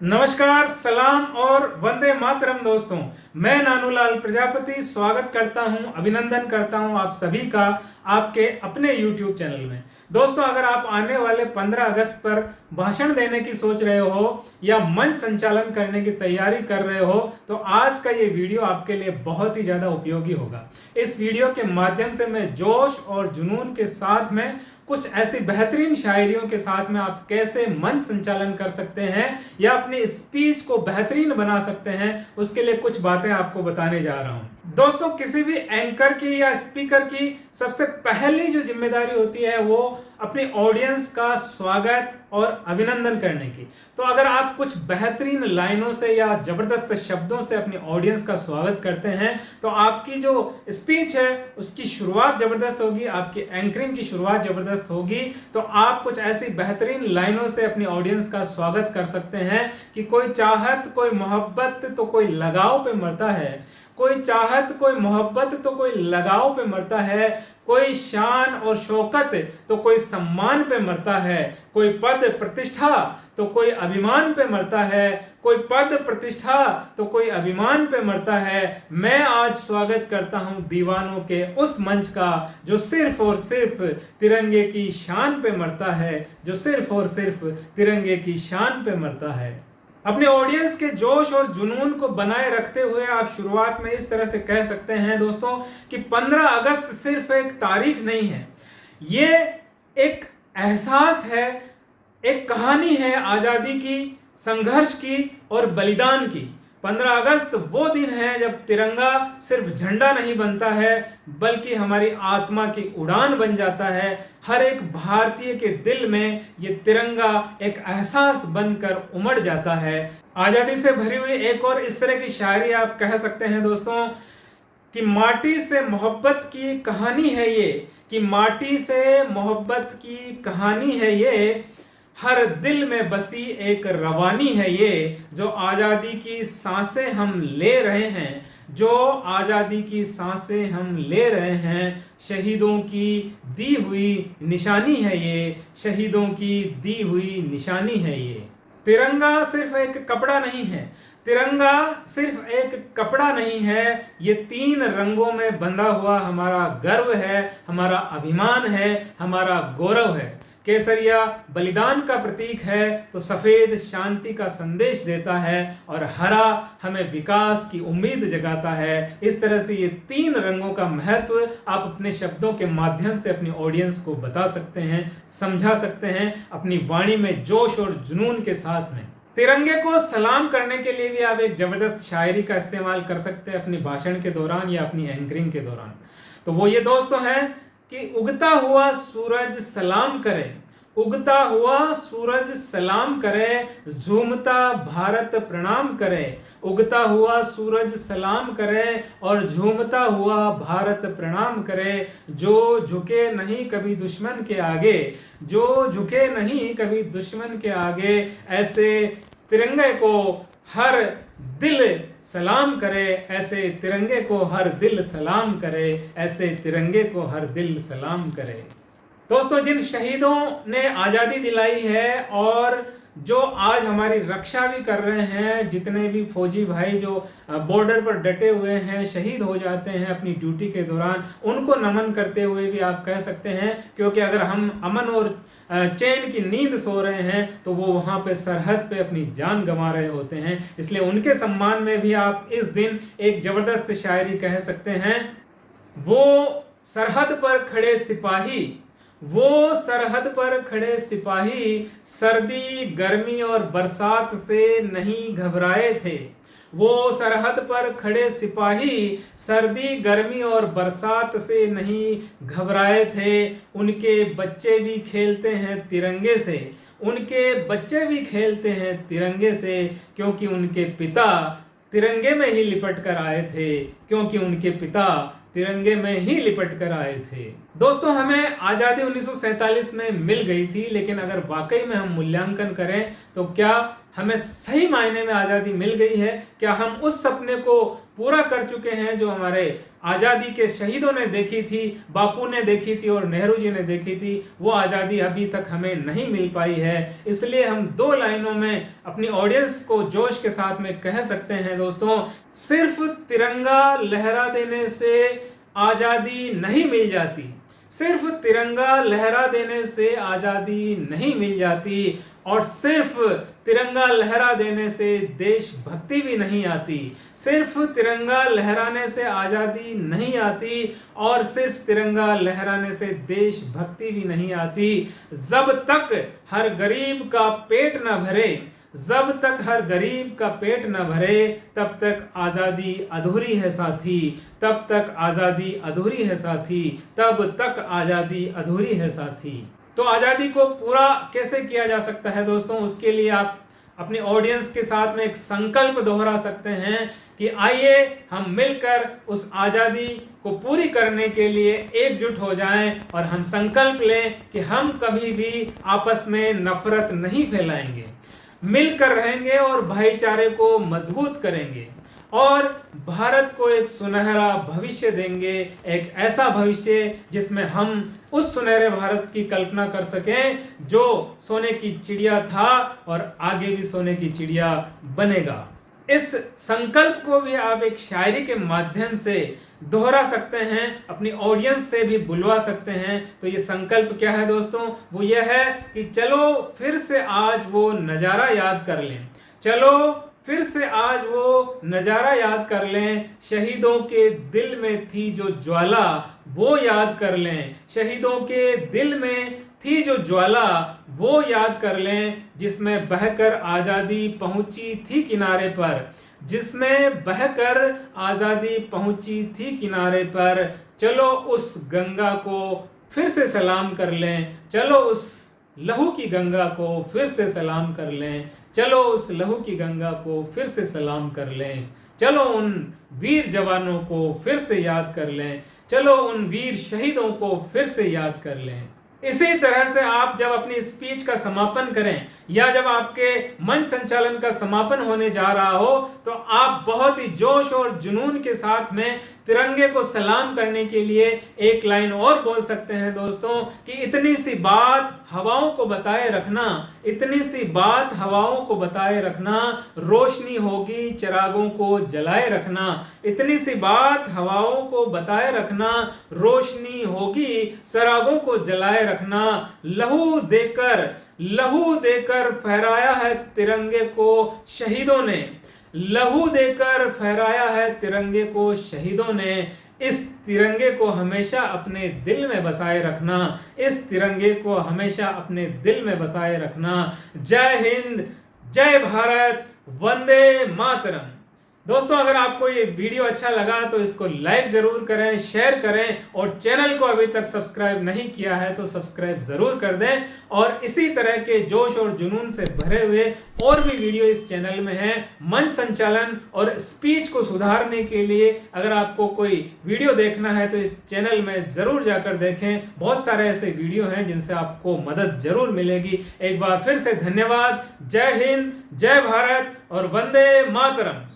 नमस्कार, सलाम और वंदे मातरम दोस्तों। मैं नानूलाल प्रजापति स्वागत करता हूं, अभिनंदन करता हूं आप सभी का आपके अपने YouTube चैनल में। दोस्तों, अगर आप आने वाले 15 अगस्त पर भाषण देने की सोच रहे हो या मंच संचालन करने की तैयारी कर रहे हो तो आज का ये वीडियो आपके लिए बहुत ही ज़्यादा उपयोगी होगा। इस वीडियो के माध्यम से मैं जोश और जुनून के साथ में कुछ ऐसी बेहतरीन शायरियों के साथ में आप कैसे मंच संचालन कर सकते हैं या अपनी स्पीच को बेहतरीन बना सकते हैं, उसके लिए कुछ बातें आपको बताने जा रहा हूं। दोस्तों, किसी भी एंकर की या स्पीकर की सबसे पहली जो जिम्मेदारी होती है वो अपनी ऑडियंस का स्वागत और अभिनंदन करने की। तो अगर आप कुछ बेहतरीन लाइनों से या जबरदस्त शब्दों से अपनी ऑडियंस का स्वागत करते हैं तो आपकी जो स्पीच है उसकी शुरुआत जबरदस्त होगी, आपकी एंकरिंग की शुरुआत जबरदस्त होगी। तो आप कुछ ऐसी बेहतरीन लाइनों से अपनी ऑडियंस का स्वागत कर सकते हैं कि कोई चाहत, कोई मोहब्बत तो कोई लगाव पे मरता है, कोई चाहत, कोई मोहब्बत तो कोई लगाव पे मरता है, कोई शान और शौकत तो कोई सम्मान पे मरता है, कोई पद प्रतिष्ठा तो कोई अभिमान पे मरता है, कोई पद प्रतिष्ठा तो कोई अभिमान पे मरता है। मैं आज स्वागत करता हूं दीवानों के उस मंच का जो सिर्फ और सिर्फ तिरंगे की शान पे मरता है, जो सिर्फ और सिर्फ तिरंगे की शान पे मरता है। अपने ऑडियंस के जोश और जुनून को बनाए रखते हुए आप शुरुआत में इस तरह से कह सकते हैं दोस्तों कि 15 अगस्त सिर्फ एक तारीख नहीं है, ये एक एहसास है, एक कहानी है आज़ादी की, संघर्ष की और बलिदान की। 15 अगस्त वो दिन है जब तिरंगा सिर्फ झंडा नहीं बनता है बल्कि हमारी आत्मा की उड़ान बन जाता है। हर एक भारतीय के दिल में ये तिरंगा एक एहसास बनकर उमड़ जाता है। आज़ादी से भरी हुई एक और इस तरह की शायरी आप कह सकते हैं दोस्तों कि माटी से मोहब्बत की कहानी है ये, कि माटी से मोहब्बत की कहानी है ये, हर दिल में बसी एक रवानी है ये, जो आज़ादी की सांसें हम ले रहे हैं, जो आज़ादी की सांसें हम ले रहे हैं, शहीदों की दी हुई निशानी है ये, शहीदों की दी हुई निशानी है ये। तिरंगा सिर्फ एक कपड़ा नहीं है, तिरंगा सिर्फ एक कपड़ा नहीं है, ये 3 रंगों में बंधा हुआ हमारा गर्व है, हमारा अभिमान है, हमारा गौरव है। केसरिया बलिदान का प्रतीक है तो सफेद शांति का संदेश देता है और हरा हमें विकास की उम्मीद जगाता है। इस तरह से ये 3 रंगों का महत्व आप अपने शब्दों के माध्यम से अपनी ऑडियंस को बता सकते हैं, समझा सकते हैं, अपनी वाणी में जोश और जुनून के साथ में। तिरंगे को सलाम करने के लिए भी आप एक जबरदस्त शायरी का इस्तेमाल कर सकते हैं अपनी भाषण के दौरान या अपनी एंकरिंग के दौरान। तो वो ये दोस्तों हैं कि उगता हुआ सूरज सलाम करे, उगता हुआ सूरज सलाम करे, झूमता भारत प्रणाम करे, उगता हुआ सूरज सलाम करे और झूमता हुआ भारत प्रणाम करे, जो झुके नहीं कभी दुश्मन के आगे, जो झुके नहीं कभी दुश्मन के आगे, ऐसे तिरंगे को हर दिल सलाम करे, ऐसे तिरंगे को हर दिल सलाम करे, ऐसे तिरंगे को हर दिल सलाम करे। दोस्तों, जिन शहीदों ने आज़ादी दिलाई है और जो आज हमारी रक्षा भी कर रहे हैं, जितने भी फौजी भाई जो बॉर्डर पर डटे हुए हैं, शहीद हो जाते हैं अपनी ड्यूटी के दौरान, उनको नमन करते हुए भी आप कह सकते हैं, क्योंकि अगर हम अमन और चैन की नींद सो रहे हैं तो वो वहाँ पे सरहद पे अपनी जान गंवा रहे होते हैं। इसलिए उनके सम्मान में भी आप इस दिन एक जबरदस्त शायरी कह सकते हैं। वो सरहद पर खड़े सिपाही, वो सरहद पर खड़े सिपाही, सर्दी गर्मी और बरसात से नहीं घबराए थे, वो सरहद पर खड़े सिपाही सर्दी गर्मी और बरसात से नहीं घबराए थे, उनके बच्चे भी खेलते हैं तिरंगे से, उनके बच्चे भी खेलते हैं तिरंगे से, क्योंकि उनके पिता तिरंगे में ही लिपट कर आए थे, क्योंकि उनके पिता तिरंगे में ही लिपट कर आए थे। दोस्तों, हमें आज़ादी 1947 में मिल गई थी, लेकिन अगर वाकई में हम मूल्यांकन करें तो क्या हमें सही मायने में आज़ादी मिल गई है? क्या हम उस सपने को पूरा कर चुके हैं जो हमारे आज़ादी के शहीदों ने देखी थी, बापू ने देखी थी और नेहरू जी ने देखी थी? वो आज़ादी अभी तक हमें नहीं मिल पाई है। इसलिए हम 2 लाइनों में अपनी ऑडियंस को जोश के साथ में कह सकते हैं दोस्तों, सिर्फ तिरंगा लहरा देने से आज़ादी नहीं मिल जाती। सिर्फ तिरंगा लहरा देने से आज़ादी नहीं मिल जाती और सिर्फ तिरंगा लहरा देने से देशभक्ति भी नहीं आती। सिर्फ तिरंगा लहराने से आज़ादी नहीं आती और सिर्फ तिरंगा लहराने से देशभक्ति भी नहीं आती। जब तक हर गरीब का पेट न भरे, जब तक हर गरीब का पेट न भरे, तब तक आज़ादी अधूरी है साथी। तब तक आज़ादी अधूरी है साथी। तब तक आज़ादी अधूरी है साथी। तो आज़ादी को पूरा कैसे किया जा सकता है दोस्तों? उसके लिए आप अपनी ऑडियंस के साथ में एक संकल्प दोहरा सकते हैं कि आइए हम मिलकर उस आज़ादी को पूरी करने के लिए एकजुट हो जाएं और हम संकल्प लें कि हम कभी भी आपस में नफरत नहीं फैलाएंगे, मिलकर रहेंगे और भाईचारे को मजबूत करेंगे और भारत को एक सुनहरा भविष्य देंगे। एक ऐसा भविष्य जिसमें हम उस सुनहरे भारत की कल्पना कर सकें जो सोने की चिड़िया था और आगे भी सोने की चिड़िया बनेगा। इस संकल्प को भी आप एक शायरी के माध्यम से दोहरा सकते हैं, अपनी ऑडियंस से भी बुलवा सकते हैं। तो ये संकल्प क्या है दोस्तों? वो ये है कि चलो फिर से आज वो नज़ारा याद कर लें। चलो फिर से आज वो नज़ारा याद कर लें। शहीदों के दिल में थी जो ज्वाला वो याद कर लें। शहीदों के दिल में थी जो ज्वाला वो याद कर लें, जिसमें बहकर आज़ादी पहुंची थी किनारे पर, जिसमें बहकर आज़ादी पहुंची थी किनारे पर। चलो उस गंगा को फिर से सलाम कर लें। चलो उस लहू की गंगा को फिर से सलाम कर लें। चलो उस लहू की गंगा को फिर से सलाम कर लें। चलो उन वीर जवानों को फिर से याद कर लें। चलो उन वीर शहीदों को फिर से याद कर लें। इसी तरह से आप जब अपनी स्पीच का समापन करें या जब आपके मंच संचालन का समापन होने जा रहा हो, तो आप बहुत ही जोश और जुनून के साथ में तिरंगे को सलाम करने के लिए एक लाइन और बोल सकते हैं दोस्तों कि इतनी सी बात हवाओं को बताए रखना, इतनी सी बात हवाओं को बताए रखना, रोशनी होगी चिरागों को जलाए रखना। इतनी सी बात हवाओं को बताए रखना, रोशनी होगी चिरागों को जलाए रखना। लहू देकर फहराया है तिरंगे को शहीदों ने। लहू देकर फहराया है तिरंगे को शहीदों ने। इस तिरंगे को हमेशा अपने दिल में बसाए रखना। इस तिरंगे को हमेशा अपने दिल में बसाए रखना। जय हिंद, जय भारत, वंदे मातरम। दोस्तों, अगर आपको ये वीडियो अच्छा लगा तो इसको लाइक जरूर करें, शेयर करें और चैनल को अभी तक सब्सक्राइब नहीं किया है तो सब्सक्राइब जरूर कर दें। और इसी तरह के जोश और जुनून से भरे हुए और भी वीडियो इस चैनल में हैं। मंच संचालन और स्पीच को सुधारने के लिए अगर आपको कोई वीडियो देखना है तो इस चैनल में जरूर जाकर देखें। बहुत सारे ऐसे वीडियो हैं जिनसे आपको मदद जरूर मिलेगी। एक बार फिर से धन्यवाद। जय हिंद, जय भारत और वंदे मातरम।